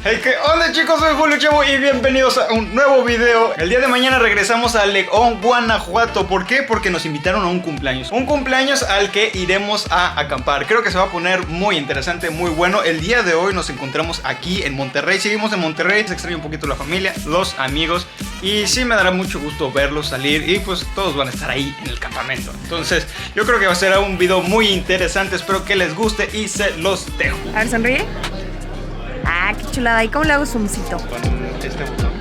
Hey, ¿qué onda, chicos? Soy Julio Chavo y bienvenidos a un nuevo video. El día de mañana regresamos a León, Guanajuato. ¿Por qué? Porque nos invitaron a un cumpleaños. Un cumpleaños al que iremos a acampar. Creo que se va a poner muy interesante, muy bueno. El día de hoy nos encontramos aquí en Monterrey. Seguimos en Monterrey. Se extraña un poquito la familia, los amigos. Y sí me dará mucho gusto verlos salir. Y pues todos van a estar ahí en el campamento. Entonces yo creo que va a ser un video muy interesante. Espero que les guste y se los dejo. A ver, sonríe. Ah, qué chulada. ¿Y cómo le hago zoomcito? Con este botón.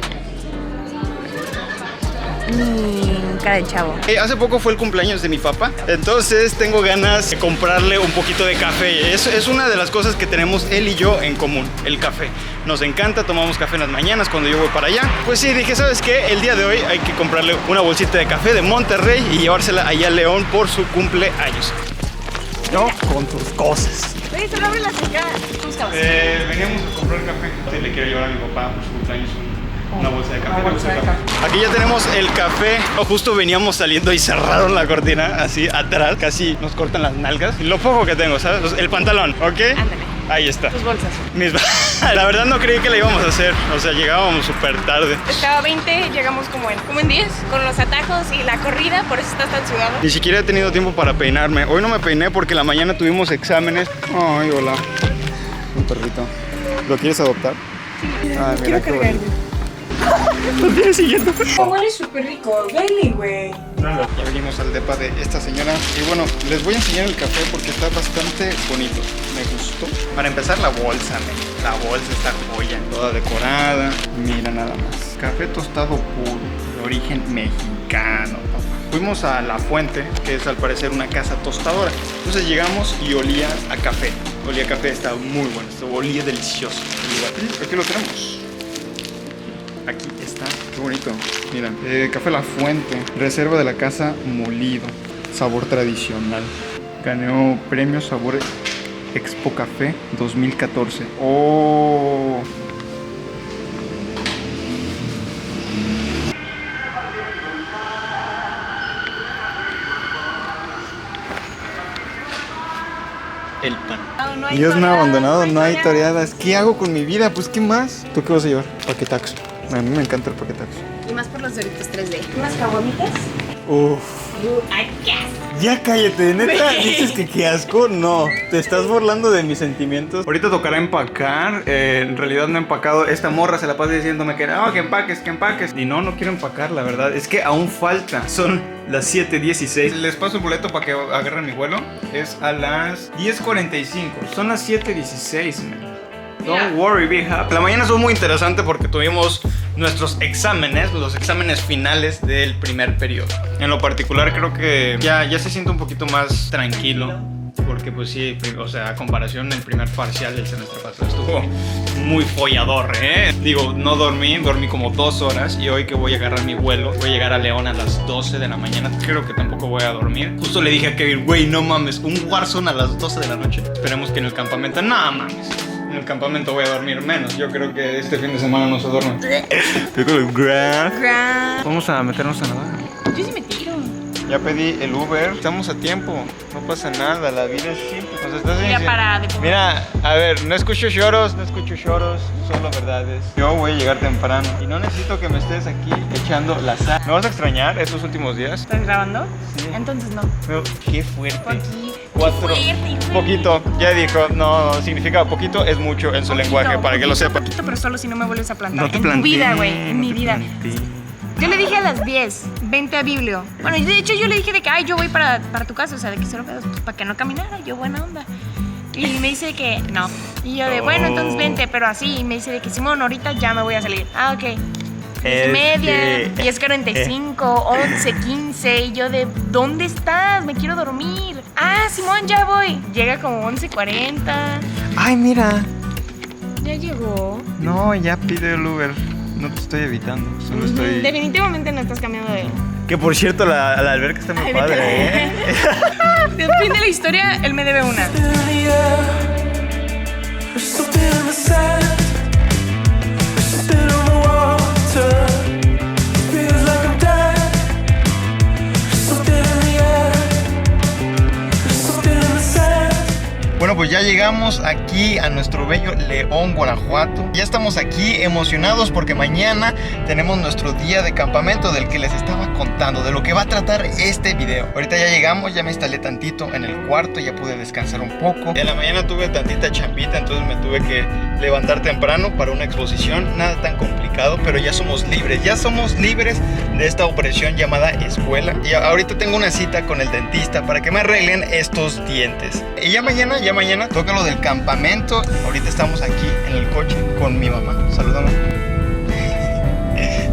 Cara de chavo. Hace poco fue el cumpleaños de mi papá, entonces tengo ganas de comprarle un poquito de café. Es una de las cosas que tenemos él y yo en común, el café. Nos encanta, tomamos café en las mañanas cuando yo voy para allá. Pues sí, dije, ¿sabes qué? El día de hoy hay que comprarle una bolsita de café de Monterrey y llevársela allá a León por su cumpleaños. No, con tus cosas. Oye, solo abre la secada. ¿Cómo estabas? Veníamos a comprar café. Sí, le quiero llevar a mi papá por su cumpleaños una bolsa de café. Aquí ya tenemos el café. Justo veníamos saliendo y cerraron la cortina así atrás. Casi nos cortan las nalgas. Y lo poco que tengo, ¿sabes? El pantalón, ¿ok? Ándale. Ahí está. Tus bolsas. La verdad no creí que la íbamos a hacer. O sea, llegábamos súper tarde. Estaba 20, llegamos como en 10. Con los atajos y la corrida, por eso estás tan sudado. Ni siquiera he tenido tiempo para peinarme. Hoy no me peiné porque en la mañana tuvimos exámenes. Ay, hola. Un perrito. ¿Lo quieres adoptar? Sí. Ah, mira qué bonito. Lo tienes siguiendo. Huele súper rico. Vele, güey. Ya venimos al depa de esta señora. Y bueno, les voy a enseñar el café porque está bastante bonito. Me gustó. Para empezar, la bolsa. La bolsa está joya. Toda decorada. Mira nada más. Café tostado puro. De origen mexicano, papá. Fuimos a La Fuente, que es al parecer una casa tostadora. Entonces llegamos y olía a café. Olía a café, estaba muy bueno. Olía delicioso. Y aquí lo tenemos. Aquí está, qué bonito. Mira, café La Fuente, reserva de la casa molido, sabor tradicional. Ganó premio Sabor Expo Café 2014. ¡Oh! El pan. Dios me ha abandonado, no hay toreadas. ¿Qué hago con mi vida? Pues, ¿qué más? ¿Tú qué vas a llevar? Paquetaxo. A mí me encanta el paquetaxo. Y más por los Doritos 3D. ¿Unas caguamitas? Uff. ¡Ay, qué asco! Ya cállate, neta, dices que qué asco. No, te estás burlando de mis sentimientos. Ahorita tocará empacar. En realidad no he empacado. Esta morra se la pasa diciéndome que no, que empaques, que empaques. Y no quiero empacar, la verdad. Es que aún falta. Son las 7:16. Les paso el boleto para que agarren mi vuelo. Es a las 10:45. Son las 7:16, man. Don't worry, be happy. La mañana estuvo muy interesante porque tuvimos nuestros exámenes, los exámenes finales del primer periodo. En lo particular creo que ya se siente un poquito más tranquilo. Porque pues sí, o sea, a comparación del primer parcial del semestre pasado estuvo muy follador, ¿eh? Digo, no dormí como 2 horas. Y hoy que voy a agarrar mi vuelo, voy a llegar a León a las 12 de la mañana. Creo que tampoco voy a dormir. Justo le dije a Kevin, güey, no mames, un Warzone a las 12 de la noche. Esperemos que en el campamento, no mames, en el campamento voy a dormir menos. Yo creo que este fin de semana no se duerme. Vamos a meternos a nadar. Yo sí me tiro. Ya pedí el Uber. Estamos a tiempo. No pasa nada. La vida es simple. Nos estás Mira, para de comer. Mira, a ver, no escucho lloros, solo verdades. Yo voy a llegar temprano y no necesito que me estés aquí echando la sal. ¿Me vas a extrañar estos últimos días? ¿Estás grabando? Sí. Entonces no. Pero, qué fuerte. Poquito. 4. Poquito. Ya dijo, no, significa poquito es mucho en su lenguaje, para que lo sepa. Poquito, pero solo si no me vuelves a plantar. No te en planté, tu vida, güey, en mi vida. planté. Yo le dije a las 10, vente a Biblio. Bueno, de hecho yo le dije de que, ay, yo voy para tu casa, o sea, de que 0 pedos, pues para que no caminara, yo buena onda. Y me dice que no. Y yo de, bueno, entonces vente, pero así. Y me dice de que, Simón, ahorita ya me voy a salir. Ah, ok. 10:30, 10:45, 11, 15. Y yo de, ¿dónde estás? Me quiero dormir. Ah, Simón, ya voy. Llega como 11:40. Ay, mira. Ya llegó. No, ya pide el Uber. No te estoy evitando, solo estoy... Definitivamente no estás cambiando de... Que por cierto, la alberca está muy Ay, padre, ¿eh? Del fin de la historia, él me debe una. Bueno, pues ya llegué llegamos aquí a nuestro bello León, Guanajuato. Ya estamos aquí emocionados porque mañana tenemos nuestro día de campamento del que les estaba contando, de lo que va a tratar este video. Ahorita ya llegamos, ya me instalé tantito en el cuarto, ya pude descansar un poco. En la mañana tuve tantita chambita, entonces me tuve que levantar temprano para una exposición. Nada tan complicado, pero ya somos libres de esta opresión llamada escuela. Y ahorita tengo una cita con el dentista para que me arreglen estos dientes. Y ya mañana toca lo del campamento. Ahorita estamos aquí en el coche con mi mamá. Salúdame.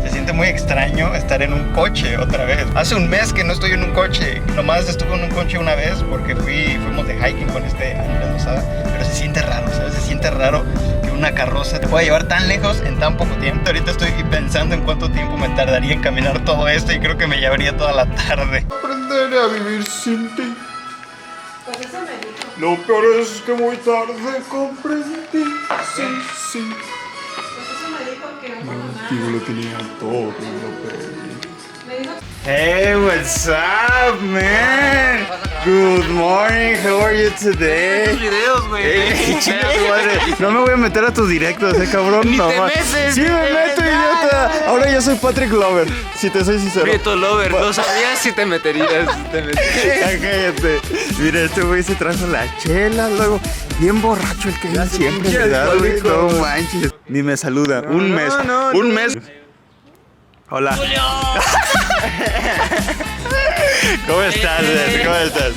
Se siente muy extraño estar en un coche otra vez. Hace un mes que no estoy en un coche. Nomás estuve en un coche una vez porque fuimos de hiking con Andrés Lozada. Pero se siente raro, ¿sabes? Se siente raro que una carroza te pueda llevar tan lejos en tan poco tiempo. Ahorita estoy pensando en cuánto tiempo me tardaría en caminar todo esto y creo que me llevaría toda la tarde. Aprenderé a vivir sin ti. Pues eso me dijo. Lo peor es que muy tarde comprendí. Sí. Pues eso me dijo que no por nada. Contigo lo tenía todo, lo perdí. Me dijo. Hey, what's up, man? Good morning, how are you today? Videos, güey. Chinga tu madre. No me voy a meter a tus directos, cabrón. Ni No, te ma- metes, Sí, ni me te meto, metes. idiota. Ahora yo soy Patrick Lover, si te soy sincero. Prieto Lover, no sabías si te meterías. Ya cállate. Mira, este güey se trajo la chela, luego bien borracho el que viene siempre, pinche ¿verdad, güey? alcohólico, No güey. manches. Ni me saluda. Un mes. no, Un no. mes. Hola. ¿Cómo estás, güey? ¿Cómo estás?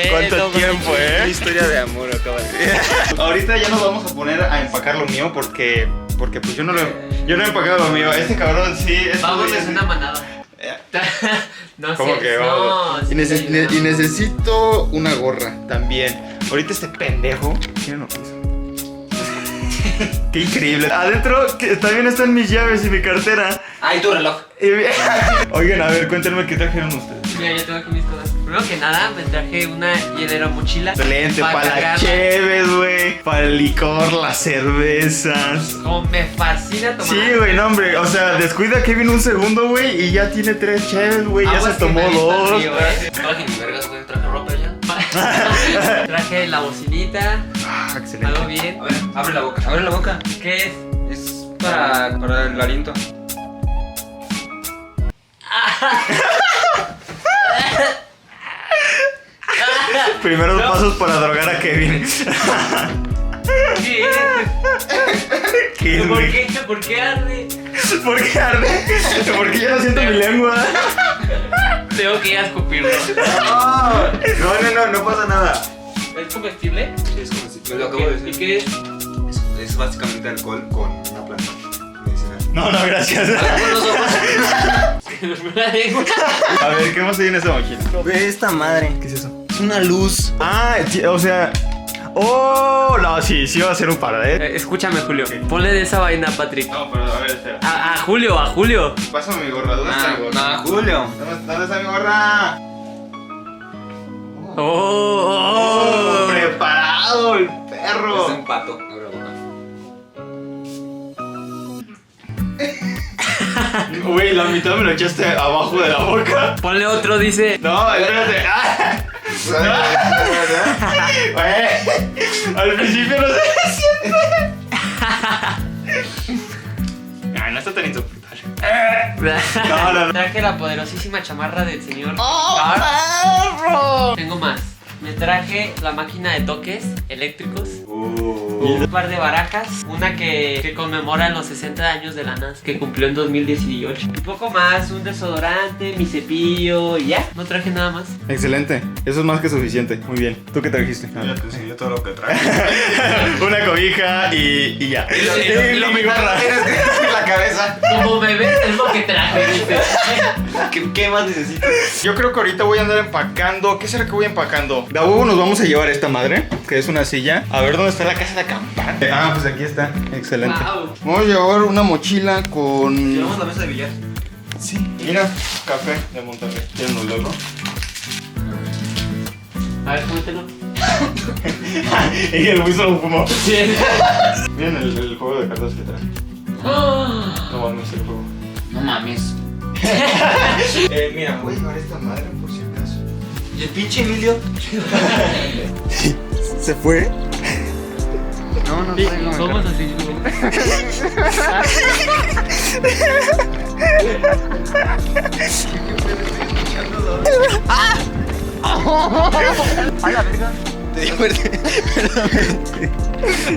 ¿Cuánto tiempo, Una historia de amor acaba de. Ahorita ya nos vamos a poner a empacar lo mío porque pues yo no he empacado lo mío. Este cabrón sí. Vamos, es una manada. No ¿Cómo sé, que no, vamos? sí, Y necesito una gorra también. Ahorita este pendejo. ¿Quién lo hizo? Qué increíble. Adentro también están mis llaves y mi cartera. Ay, tu reloj. Oigan, a ver, cuéntenme qué trajeron ustedes. Mira, yo tengo aquí mis cosas. Primero que nada, me traje una hielera mochila. Excelente, para la cargarla. cheves, güey. Para el licor, las cervezas. Como me fascina tomar. Sí, güey, no, hombre. O sea, descuida Kevin un segundo, güey, y ya tiene 3 cheves, güey. Ya Aguas se que tomó me avienta el 2. frío, ¿eh? Traje ni vergas, güey. Traje ropa ya. Traje la bocinita. Ah, excelente. Algo bien. A ver, abre la boca. Abre la boca. ¿Qué es? Es para el aliento. Primeros pasos para drogar a Kevin. ¿Qué ¿Qué, es? güey? ¿Por qué arde? ¿Por qué arde? Porque ya no siento mi lengua. Tengo que ir a escupirlo. No pasa nada. ¿Es comestible? Sí, es como si. Me lo acabo de ¿Y decir. qué es? Es básicamente alcohol con una planta medicinal. No, gracias. A ver, ¿qué más hay en esa mochila? Ve esta madre. ¿Qué es eso? Es una luz. Ah, o sea. Oh, no, sí va a ser un par, Escúchame, Julio. Ponle de esa vaina, Patrick. No, pero a ver, espera. A Julio. Pásame mi gorra. ¿Dónde está mi gorra? Julio. ¿Dónde está mi gorra? Oh. Preparado el Es perro. un pato. Abre la boca. Güey, la mitad me lo echaste abajo de la boca. Ponle otro, dice. No, espérate. Ah. Güey, al principio no sé. Ay, no está tan insoportable. No. Traje la poderosísima chamarra del señor. ¡Oh, Tengo más. Me traje la máquina de toques eléctricos. Un par de barajas. Una que conmemora los 60 años de la NASA, que cumplió en 2018. Un poco más, un desodorante, mi cepillo y ya. No traje nada más. Excelente, eso es más que suficiente. Muy bien. ¿Tú qué trajiste? Ya te enseñé todo lo que trae. Una cobija y ya. Y lo mi gorra. La cabeza. Como bebé es lo que traje, dice. ¿Qué más necesitas? Yo creo que ahorita voy a andar empacando. ¿Qué será que voy empacando? De a huevo nos vamos a llevar esta madre, que es una silla. A ver dónde está la casa de acampar. Ah, pues aquí está. Excelente. Wow. Vamos a llevar una mochila con. Llevamos la mesa de billar. Sí, mira, café de Monterrey. Tiene un logo. A ver, cómetelo. Y el güey se lo fumó. Sí. Miren el juego de cartas que trae. No vamos el juego. No mames. Mira, voy a llevar esta madre por si acaso. ¿Y el pinche Emilio? ¿Se fue? No, no Sí, traigo. somos así.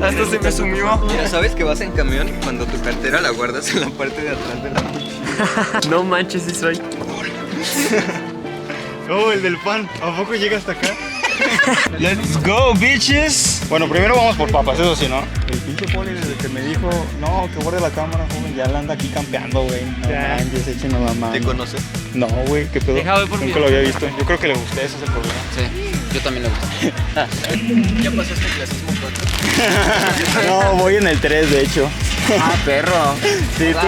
Hasta se me sumió. Mira, ¿sabes que vas en camión cuando tu cartera la guardas en la parte de atrás de la mochila? No manches, sí soy. Oh, el del pan. ¿A poco llega hasta acá? Let's go, bitches. Bueno, primero vamos por papas, eso sí, ¿no? El pinche poli desde que me dijo, no, que guarde la cámara, joven, ya la anda aquí campeando, güey. No manches, échenos la mano. ¿Te conoces? No, güey, qué pedo. Deja, voy por Nunca mi- lo había visto. Yo creo que le gusté, ese es el problema. Sí, yo también le gusto. ¿Ya pasaste clasismo 4? No, voy en el 3, de hecho. Ah, perro. Sí, tú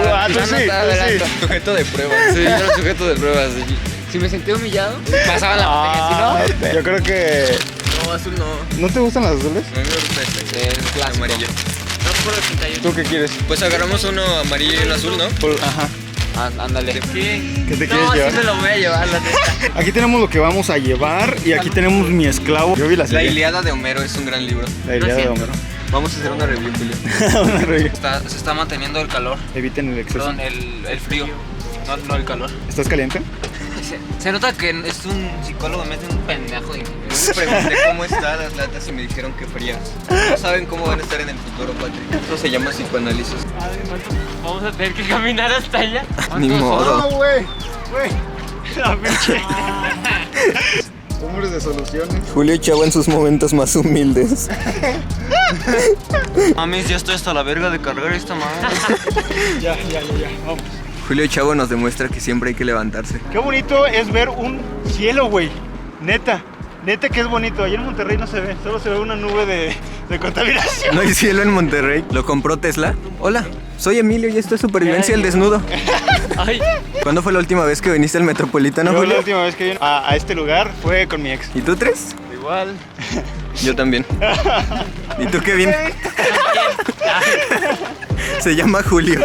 sí. Sujeto de prueba. Sí, yo era sujeto de pruebas. Si me sentí humillado, pasaba la botella, si no, Yo creo que... No, azul no. ¿No te gustan las azules? A mí me gusta este. el clásico. Amarillo. No por 81. ¿Tú qué quieres? Pues agarramos uno amarillo y uno azul, ¿no? Ajá. Ándale. ¿Qué? ¿Qué te No, quieres sí me llevar? lo voy a llevar, la neta. Aquí tenemos lo que vamos a llevar y aquí tenemos mi esclavo. Yo vi la La serie. Ilíada de Homero es un gran libro. La Ilíada de Homero. Vamos a hacer una review, Julio. Una review. Se está manteniendo el calor. Eviten el exceso. Perdón, el frío. No el calor. ¿Estás caliente? Se nota que es un psicólogo, mete un pendejo de ingeniero. Yo me pregunté cómo están las latas y me dijeron que frías. No saben cómo van a estar en el futuro, Patrick. Eso se llama psicoanálisis. Vamos a tener que caminar hasta allá. Ni modo. güey. La pinche. Hombres de soluciones. Julio Chavo en sus momentos más humildes. Mames, ya estoy hasta la verga de cargar esta madre. Ya. Vamos. Julio Chavo nos demuestra que siempre hay que levantarse. Qué bonito es ver un cielo, güey. Neta que es bonito. Allá en Monterrey no se ve. Solo se ve una nube de contaminación. ¿No hay cielo en Monterrey? ¿Lo compró Tesla? Hola, soy Emilio y esto es Supervivencia al Desnudo. Ay, ¿Cuándo fue la última vez que viniste al Metropolitano, Yo la Julio? última vez que vine a este lugar fue con mi ex. ¿Y tú, Tres? Igual. Yo también. ¿Y tú, Kevin? Se llama Julio.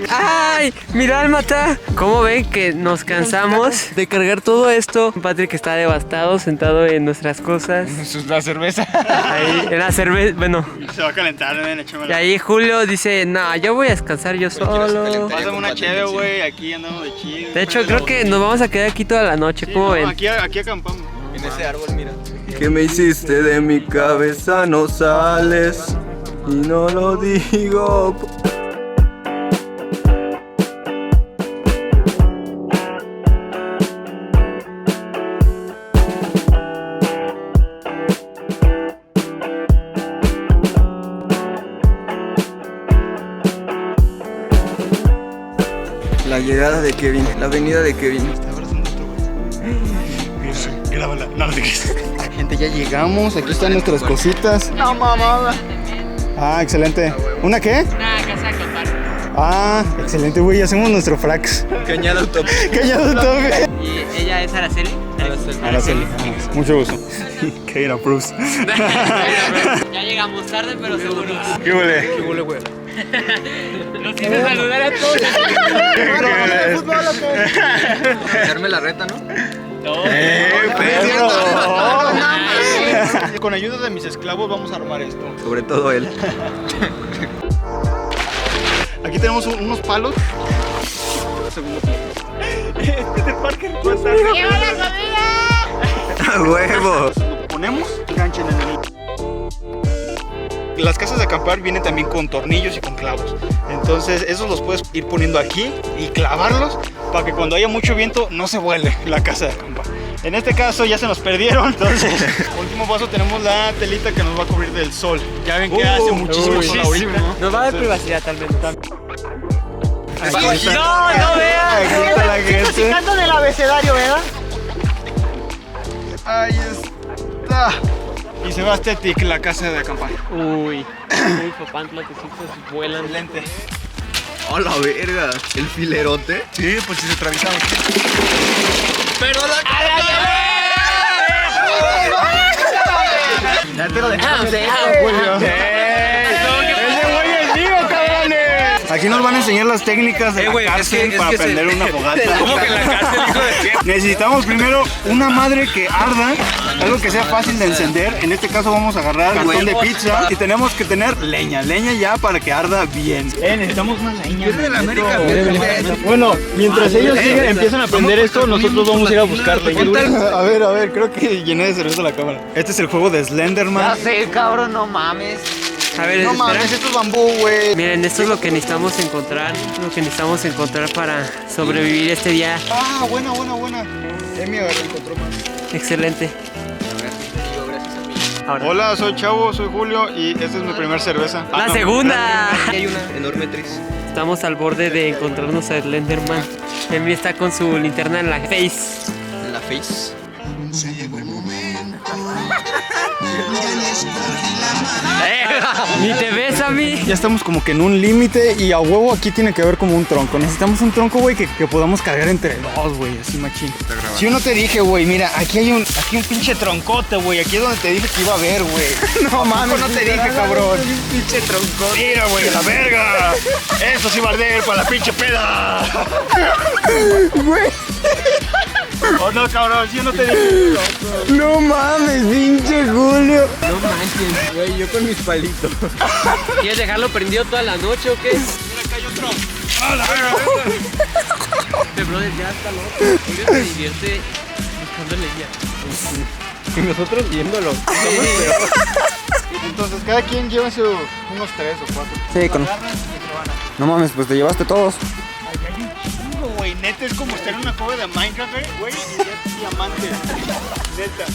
¡ay! ¡Mi dálmata! ¿Cómo ven que nos cansamos de cargar todo esto? Patrick está devastado, sentado en nuestras cosas. La cerveza. Ahí, en la cerveza, bueno. Se va a calentar, ven, Y échamela. ahí Julio dice, no, yo voy a descansar yo solo. Pásame una chévere, güey. Aquí andamos de chido. De hecho, creo que nos vamos a quedar aquí toda la noche. Sí, ¿Cómo no, ven? aquí acampamos. En ese árbol, mira. ¿Qué me hiciste de mi cabeza? No sales y no lo digo. La llegada de Kevin, la venida de Kevin. Grábala. No, no te crees. Gente, ya llegamos. Aquí están nuestras cositas. No, mamá. Ah, excelente. ¿Una qué? Una casa de acampar. Ah, excelente, güey. Hacemos nuestro frax. Cañada utópica. Callado todo, güey. ¿Y ella es Araceli? Araceli. Mucho gusto. Kevin approves. Ya llegamos tarde, pero seguro. ¿Qué huele? Nos hice saludar a todos. Hacerme la reta, ¿no? perro! Con ayuda de mis esclavos vamos a armar esto. Sobre todo él. Aquí tenemos unos palos. Peter Parker. ¡Lleva la comida! ¡A huevo! Lo ponemos, enganchen en el... Las casas de acampar vienen también con tornillos y con clavos. Entonces esos los puedes ir poniendo aquí y clavarlos para que cuando haya mucho viento no se vuele la casa de acampar. En este caso ya se nos perdieron, entonces último paso tenemos la telita que nos va a cubrir del sol. Ya ven que hace muchísimo sol ahorita. Nos va a dar privacidad tal vez. Aquí está. No veas. Aquí está la gente. del abecedario, ¿verdad? Ahí está. Y se va a estética la casa de acampar. Uy, papantla, que sí vuelan. Excelente. ¡A la verga! ¿El filerote? Sí, pues si se atravesaba. ¡Pero la Ya te lo dejamos. Ese güey es mío, cabrones. Aquí nos van a enseñar las técnicas de la güey, cárcel es para que prender una fogata. ¿Cómo que en la cárcel, hijo de qué? Necesitamos primero una madre que arda, algo que sea fácil de encender. En este caso vamos a agarrar cartón de pizza y tenemos que tener leña ya para que arda bien. Necesitamos más leña. Bueno, mientras ellos empiezan a prender esto, nosotros vamos a ir a buscar leña. A ver, creo que llené de cerveza la cámara. Este es el juego de Slenderman. Ya sé, cabrón, no mames. A ver, No espera. mames, esto es bambú, güey. Miren, esto es lo que necesitamos encontrar. Para sobrevivir este día. Ah, buena. Emi encontró más. Excelente. Ahora. Hola, soy Chavo, soy Julio y esta es mi primer cerveza. ¡La segunda! Hay una enorme tris. Estamos al borde de encontrarnos a Slenderman. Emi está con su linterna en la face. En la face. Ni te ves a mí. Ya estamos como que en un límite y a huevo aquí tiene que haber como un tronco. Necesitamos un tronco, güey, que podamos cargar entre dos, güey, así machín. Si yo no te dije, güey, mira, aquí hay un pinche troncote, güey. Aquí es donde te dije que iba a haber, güey. No mames, no te dije, cabrón. Un pinche troncote. Mira, güey, la verga. Esto sí va a arder para la pinche peda. Güey. Oh no, cabrón, si yo no te dije. No mames, pinche Julio. No manches, güey, yo con mis palitos. ¿Quieres dejarlo prendido toda la noche o qué? Mira, acá hay otro. Este brother ya está loco. Julio se divierte buscando leña. Y nosotros viéndolo. Entonces, cada quien lleva unos 3 o 4. Sí, con... No mames, pues te llevaste todos. Güey, neta es como estar en una cueva de Minecraft, güey, y es diamante. Neta.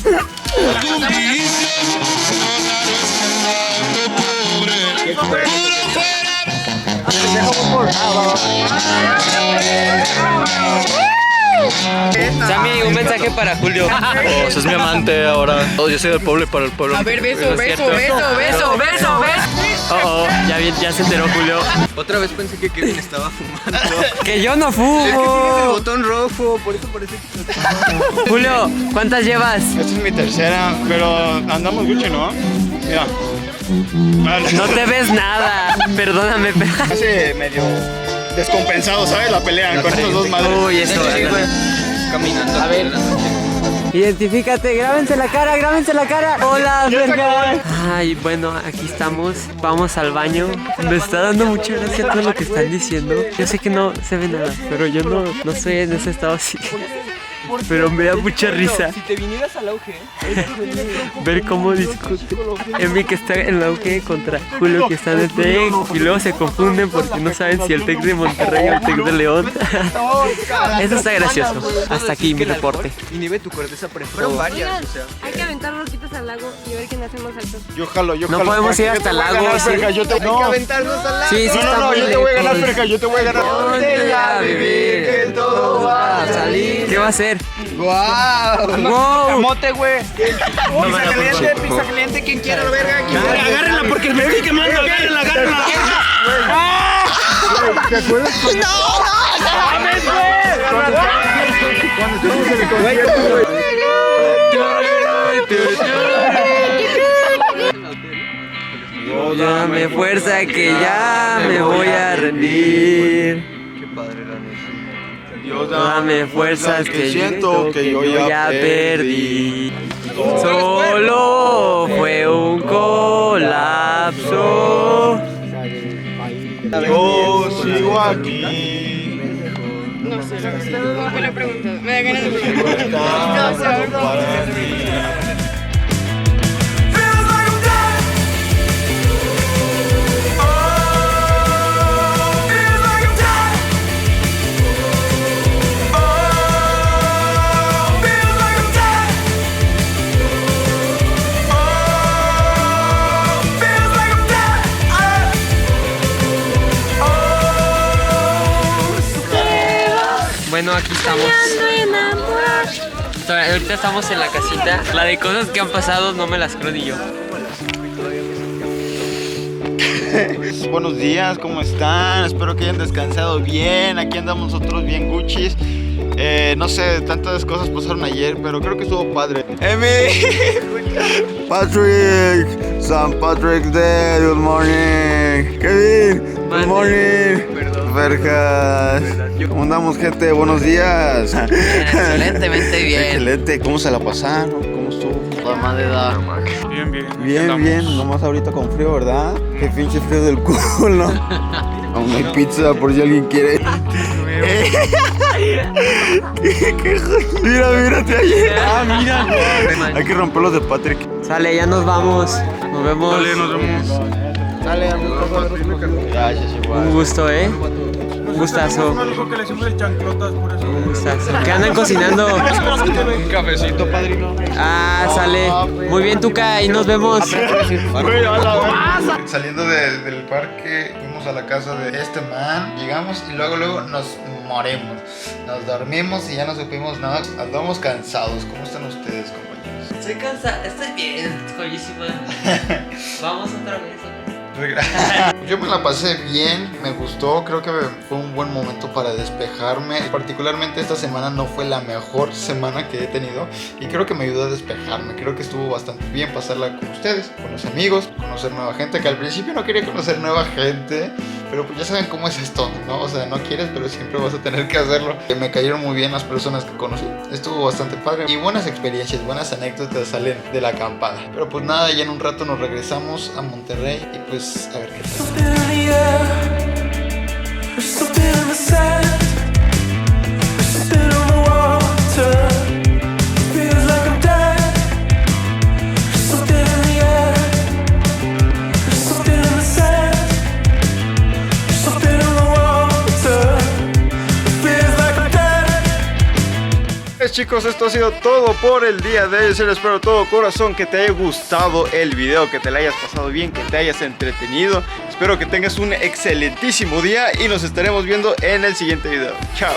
Sammy, un mensaje para Julio. Es mi amante ahora. Yo soy del pueblo y para el pueblo. A ver, beso. Oh, ya se enteró Julio. Otra vez pensé que Kevin estaba fumando. Que yo no Es que tienes el fumo. botón rojo, por eso parece que... Julio, ¿cuántas llevas? Esta es mi tercera, pero andamos Gucci, ¿no? Mira. No te ves nada. Perdóname. Hace medio descompensado, ¿sabes? La pelea con estos dos madres. Uy, eso. Sí, güey. Caminando. A ver. Identifícate, grábense la cara. Hola, verga. Ay, bueno, aquí estamos. Vamos al baño. Me está dando mucha gracia todo lo que están diciendo. Yo sé que no se ve nada, pero yo no estoy en ese estado así. Pero me da mucha risa Si te vinieras al auge, ver cómo discute Emi, que está en el auge, contra Julio, que está en el TEC, y luego se confunden porque no saben si el TEC de Monterrey o el TEC de León. Eso está gracioso. Hasta aquí mi reporte. inhibe tu corteza prefrontal. Varias, o sea. Hay que aventar roquitas al lago y ver quién hace más alto. Yo jalo. No podemos ir hasta el lago, sí. Yo te voy a Aventarnos al lado. Sí, está muy yo te voy a ganar, lejos. Ferja, yo te voy a ganar. Ponte a vivir, que todo va a salir. ¿Qué va a hacer? ¡Guau! ¡Wow! Mote, güey. Pizza caliente, quien quiera la verga. Agárrenla porque me estoy quemando. Agárrenla. ¿Te acuerdas? Dame fuerza que ya me voy a rendir. Qué padre la neta. Dame fuerzas que siento que yo ya perdí. Solo fue un colapso. Yo sigo aquí. No sé, no me lo pregunto. Me da ganas de preguntar. No sé, Bueno, aquí estamos. Ahorita estamos en la casita. La de cosas que han pasado no me las creo ni yo. Buenos días, ¿cómo están? Espero que hayan descansado bien. Aquí andamos nosotros bien Gucci's. No sé, tantas cosas pasaron ayer, pero creo que estuvo padre. ¡Emi! Patrick, San Patrick's Day, good morning. Kevin, good morning. Ferjas? ¿Cómo andamos, gente? Buenos días. Excelentemente bien. Excelente. ¿Cómo se la pasaron? ¿Cómo estuvo? Toda madre da. Bien, bien. Bien, bien. Nomás ahorita con frío, ¿verdad? Qué pinche frío del culo. Aún hay pizza por si alguien quiere. Mira, mírate ahí. Ah, mira. Hay que romper los de Patrick. Sale, ya nos vamos. Nos vemos. Dale, nos vemos. Dale, gracias, igual. Un gusto, Un gustazo. Algo que le hicimos el chanclotas, por eso. Un gustazo. ¿Qué andan cocinando? Un cafecito, padrino. Ah, sale. Muy bien, Tuca, y nos vemos. Saliendo del parque, fuimos a la casa de este man. Llegamos y luego nos morimos. Nos dormimos y ya no supimos nada. Andamos cansados. ¿Cómo están ustedes, compañeros? Estoy cansada. Estoy bien, joyísima. Vamos otra vez. Yo me la pasé bien, me gustó, creo que fue un buen momento para despejarme. Particularmente esta semana no fue la mejor semana que he tenido y creo que me ayudó a despejarme. Creo que estuvo bastante bien pasarla con ustedes, con los amigos, conocer nueva gente, que al principio no quería conocer nueva gente, pero pues ya saben cómo es esto, ¿no? O sea, no quieres, pero siempre vas a tener que hacerlo. Me cayeron muy bien las personas que conocí, estuvo bastante padre y buenas experiencias, buenas anécdotas salen de la acampada. Pero pues nada, ya en un rato nos regresamos a Monterrey y pues a ver qué tal. Chicos, esto ha sido todo por el día de hoy. Yo espero de todo corazón que te haya gustado el video, que te la hayas pasado bien, que te hayas entretenido. Espero que tengas un excelentísimo día y nos estaremos viendo en el siguiente video. Chao.